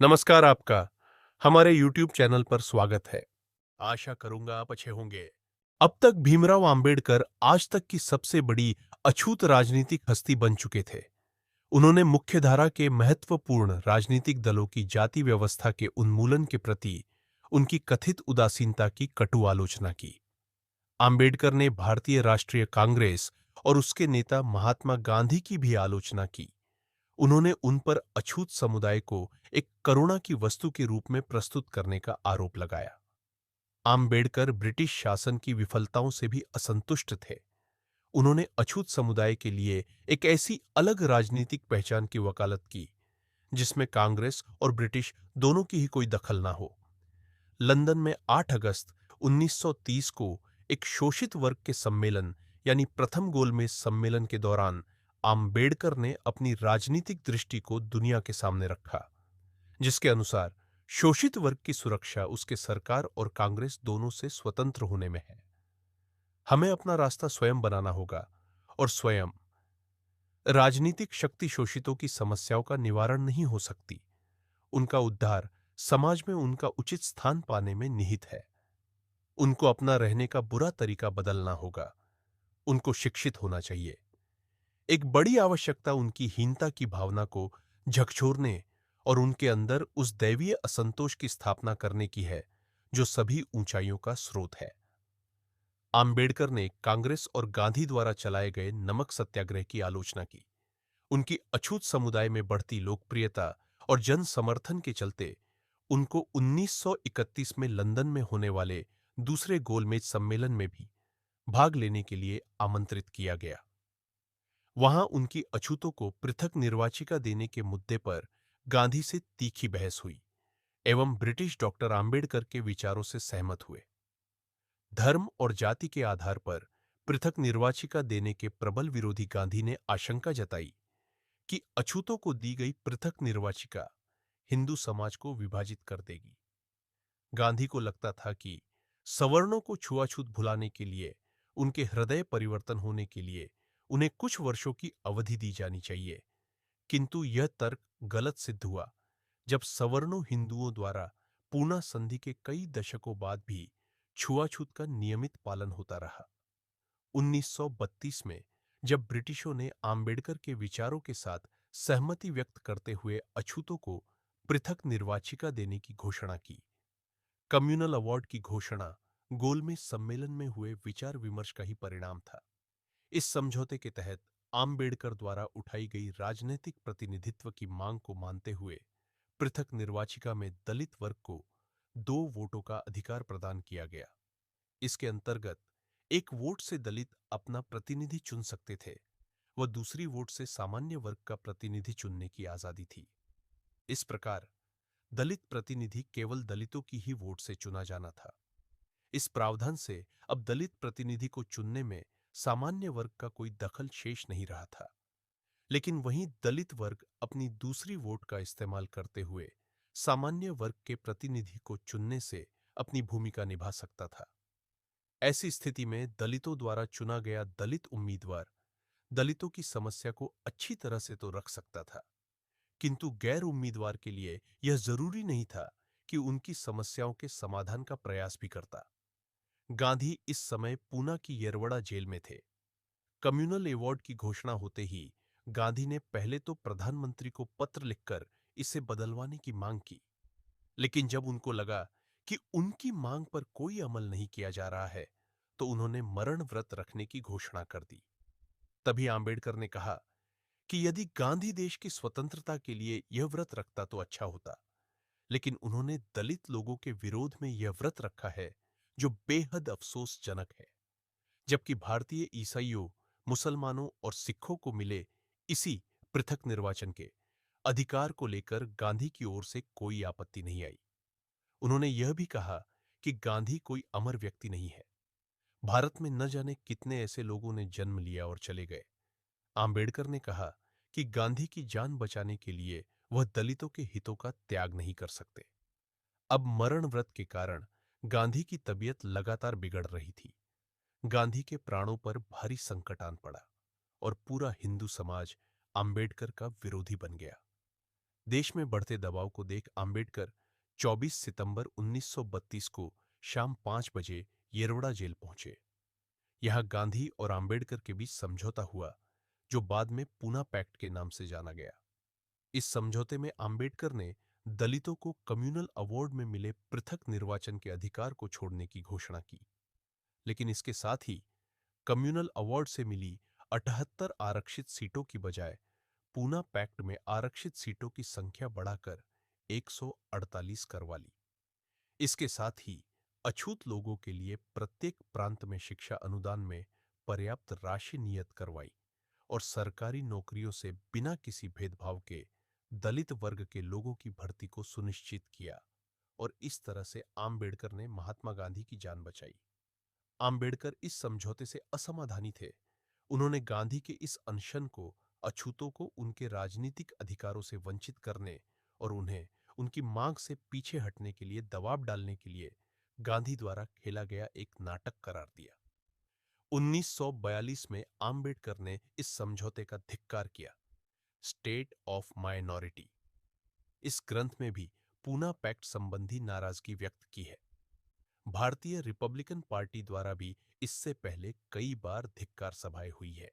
नमस्कार आपका हमारे YouTube चैनल पर स्वागत है। आशा करूंगा आप अच्छे होंगे। अब तक भीमराव अंबेडकर आज तक की सबसे बड़ी अछूत राजनीतिक हस्ती बन चुके थे। उन्होंने मुख्यधारा के महत्वपूर्ण राजनीतिक दलों की जाति व्यवस्था के उन्मूलन के प्रति उनकी कथित उदासीनता की कटु आलोचना की। अंबेडकर ने भारतीय राष्ट्रीय कांग्रेस और उसके नेता महात्मा गांधी की भी आलोचना की। उन्होंने उन पर अछूत समुदाय को एक करुणा की वस्तु के रूप में प्रस्तुत करने का आरोप लगाया। आम्बेडकर ब्रिटिश शासन की विफलताओं से भी असंतुष्ट थे। उन्होंने अछूत समुदाय के लिए एक ऐसी अलग राजनीतिक पहचान की वकालत की जिसमें कांग्रेस और ब्रिटिश दोनों की ही कोई दखल ना हो। लंदन में 8 अगस्त 1930 को एक शोषित वर्ग के सम्मेलन यानी प्रथम गोलमेज सम्मेलन के दौरान आम्बेडकर ने अपनी राजनीतिक दृष्टि को दुनिया के सामने रखा, जिसके अनुसार शोषित वर्ग की सुरक्षा उसके सरकार और कांग्रेस दोनों से स्वतंत्र होने में है। हमें अपना रास्ता स्वयं बनाना होगा और स्वयं राजनीतिक शक्ति शोषितों की समस्याओं का निवारण नहीं हो सकती। उनका उद्धार समाज में उनका उचित स्थान पाने में निहित है। उनको अपना रहने का बुरा तरीका बदलना होगा। उनको शिक्षित होना चाहिए। एक बड़ी आवश्यकता उनकी हीनता की भावना को झकझोरने और उनके अंदर उस दैवीय असंतोष की स्थापना करने की है जो सभी ऊंचाइयों का स्रोत है। आम्बेडकर ने कांग्रेस और गांधी द्वारा चलाए गए नमक सत्याग्रह की आलोचना की। उनकी अछूत समुदाय में बढ़ती लोकप्रियता और जन समर्थन के चलते उनको 1931 में लंदन में होने वाले दूसरे गोलमेज सम्मेलन में भी भाग लेने के लिए आमंत्रित किया गया। वहां उनकी अछूतों को पृथक निर्वाचिका देने के मुद्दे पर गांधी से तीखी बहस हुई एवं ब्रिटिश डॉक्टर आम्बेडकर के विचारों से सहमत हुए। धर्म और जाति के आधार पर पृथक निर्वाचिका देने के प्रबल विरोधी गांधी ने आशंका जताई कि अछूतों को दी गई पृथक निर्वाचिका हिंदू समाज को विभाजित कर देगी। गांधी को लगता था कि सवर्णों को छुआछूत भुलाने के लिए, उनके हृदय परिवर्तन होने के लिए उन्हें कुछ वर्षों की अवधि दी जानी चाहिए, किंतु यह तर्क गलत सिद्ध हुआ जब सवर्णों हिंदुओं द्वारा पूना संधि के कई दशकों बाद भी छुआछूत का नियमित पालन होता रहा। 1932 में जब ब्रिटिशों ने आम्बेडकर के विचारों के साथ सहमति व्यक्त करते हुए अछूतों को पृथक निर्वाचिका देने की घोषणा की, कम्युनल अवार्ड की घोषणा गोलमेज सम्मेलन में हुए विचार विमर्श का ही परिणाम था। इस समझौते के तहत आम्बेडकर द्वारा उठाई गई राजनीतिक प्रतिनिधित्व की मांग को मानते हुए पृथक निर्वाचिका में दलित वर्ग को 2 वोटों का अधिकार प्रदान किया गया। इसके अंतर्गत एक वोट से दलित अपना प्रतिनिधि चुन सकते थे व दूसरी वोट से सामान्य वर्ग का प्रतिनिधि चुनने की आजादी थी। इस प्रकार दलित प्रतिनिधि केवल दलितों की ही वोट से चुना जाना था। इस प्रावधान से अब दलित प्रतिनिधि को चुनने में सामान्य वर्ग का कोई दखल शेष नहीं रहा था। लेकिन वहीं दलित वर्ग अपनी दूसरी वोट का इस्तेमाल करते हुए सामान्य वर्ग के प्रतिनिधि को चुनने से अपनी भूमिका निभा सकता था। ऐसी स्थिति में दलितों द्वारा चुना गया दलित उम्मीदवार दलितों की समस्या को अच्छी तरह से तो रख सकता था, किंतु गैर उम्मीदवार के लिए यह जरूरी नहीं था कि उनकी समस्याओं के समाधान का प्रयास भी करता। गांधी इस समय पूना की येरवड़ा जेल में थे। कम्युनल अवार्ड की घोषणा होते ही गांधी ने पहले तो प्रधानमंत्री को पत्र लिखकर इसे बदलवाने की मांग की, लेकिन जब उनको लगा कि उनकी मांग पर कोई अमल नहीं किया जा रहा है, तो उन्होंने मरण व्रत रखने की घोषणा कर दी। तभी आम्बेडकर ने कहा कि यदि गांधी देश की स्वतंत्रता के लिए यह व्रत रखता तो अच्छा होता, लेकिन उन्होंने दलित लोगों के विरोध में यह व्रत रखा है जो बेहद अफसोसजनक है। जबकि भारतीय ईसाइयों, मुसलमानों और सिखों को मिले इसी पृथक निर्वाचन के अधिकार को लेकर गांधी की ओर से कोई आपत्ति नहीं आई। उन्होंने यह भी कहा कि गांधी कोई अमर व्यक्ति नहीं है। भारत में न जाने कितने ऐसे लोगों ने जन्म लिया और चले गए। आम्बेडकर ने कहा कि गांधी की जान बचाने के लिए वह दलितों के हितों का त्याग नहीं कर सकते। अब मरण व्रत के कारण गांधी की तबीयत लगातार बिगड़ रही थी। गांधी के प्राणों पर भारी संकट आन पड़ा और पूरा हिंदू समाज आम्बेडकर का विरोधी बन गया। देश में बढ़ते दबाव को देख आंबेडकर 24 सितंबर 1932 को शाम 5 बजे येरवड़ा जेल पहुंचे। यहां गांधी और आंबेडकर के बीच समझौता हुआ, जो बाद में पूना पैक्ट के नाम से जाना गया। इस समझौते में आंबेडकर ने दलितों को कम्युनल अवार्ड में मिले पृथक निर्वाचन के अधिकार को छोड़ने की घोषणा की, लेकिन इसके साथ ही कम्युनल अवार्ड से मिली 78 आरक्षित सीटों की बजाय पूना पैक्ट में आरक्षित सीटों की संख्या बढ़ाकर 148 करवा ली। इसके साथ ही अछूत लोगों के लिए प्रत्येक प्रांत में शिक्षा अनुदान में पर्याप्त राशि नियत करवाई और सरकारी नौकरियों से बिना किसी भेदभाव के दलित वर्ग के लोगों की भर्ती को सुनिश्चित किया और इस तरह से आंबेडकर ने महात्मा गांधी की जान बचाई। आंबेडकर इस समझौते से असमाधानी थे। उन्होंने गांधी के इस अनशन को अछूतों को उनके राजनीतिक अधिकारों से वंचित करने और उन्हें उनकी मांग से पीछे हटने के लिए दबाव डालने के लिए गांधी द्वारा खेला गया एक नाटक करार दिया। 1942 में आंबेडकर ने इस समझौते का धिक्कार किया। स्टेट ऑफ माइनॉरिटी इस ग्रंथ में भी पूना पैक्ट संबंधी नाराजगी व्यक्त की है। भारतीय रिपब्लिकन पार्टी द्वारा भी इससे पहले कई बार धिक्कार सभाएं हुई है।